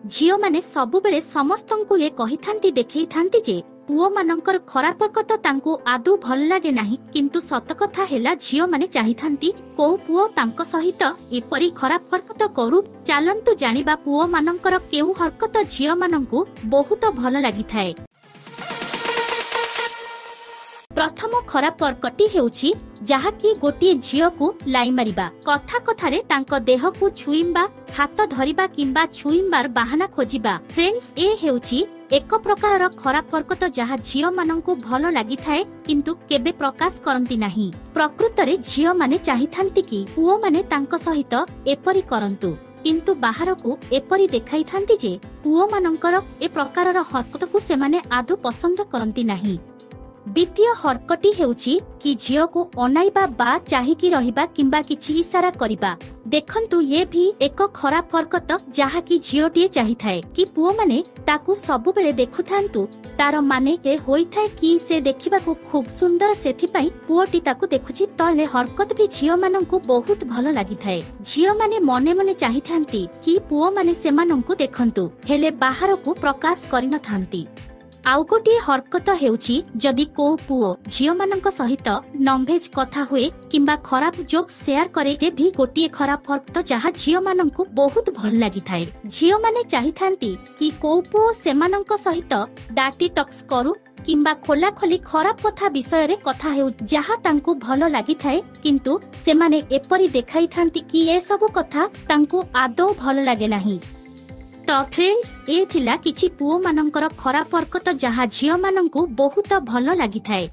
झियो माने सबुबेले समस्तंकु ये कहिथांती देखैथांती जे पुओ मानकर खराब हरकत तांकु आदौ भल लागे नाही, किंतु सत कथा हेला झियो माने चाहिथांती को पुओ तांको सहित एपरी खराब हरकत करू। चालंतु जानिबा पुओ मानकर केउ हरकत झियो मानंकु बहुत भल लागिथाए। प्रथम खराब हरकटी हेउछि जहाँकि गोटे झियो को लाई मारिबा, कथा कथारे तांको देह को छुईबा, हाथ धरिबा किंबा छुईबार बाहाना खोजिबा। फ्रेंड्स, ए हेउछि एक प्रकार खराब हरकत जहाँ झियो मानंकु भल लागिथाए किंतु केबे प्रकाश करंती नाही। प्रकृतरे झियो माने चाहिथांती कि पुओ माने तांको सहित एपरी करंतु, किंतु बाहर को एपरी देखाइथांती जे पुओ मानंकर ए प्रकारर हरकत को सेमाने आदौ पसंद करंती नाही। द्वितीय हरकटी हेउछि कि झियो को अनाइबा बा चाहिकी रहिबा किंबा किछि इशारा करिबा। देखंतु ये भी एक खराब हरकत जहाँकि झियोटीए चाहिथाए कि पुओ माने ताकू सबुबेले देखुथांतु। तार माने ए होइथाए कि से देखिबाकू खूब सुंदर, सेथिपाई पुओटी ताकू देखुछि, तले हरकत भी झियो मानंकु बहुत भल लागिथाए। झियो माने मने मने चाहिथांती कि पुओ माने सेमानंकु देखंतु, हेले बाहर को प्रकाश करिनथांती। आउ गोटे हरकत हेउछि जदि को पुओ झियो मानक सहित नॉनभेज कथा हुए किंबा खराब जोक शेयर करे, ते भी गोटे खराब हरकत जहाँ झियो मानंकु बहुत भल लागिथाए। झियो माने चाहिथांती कि को पुओ सेमानक सहित डाटी टक्स करू किंबा खोला खोली खराब कथा विषय रे कथा हेउ जहाँ तांकु भल लागिथाए, किंतु सेमाने एपरी देखाइथांती कि ए सब कथा तांकु आदौ भल लागे नाही। तो फ्रेंड्स, ए थिला किछि पुओ मानंकर खराब हरकत जहाँ झियो मानंकु बहुत भल लागिथाए।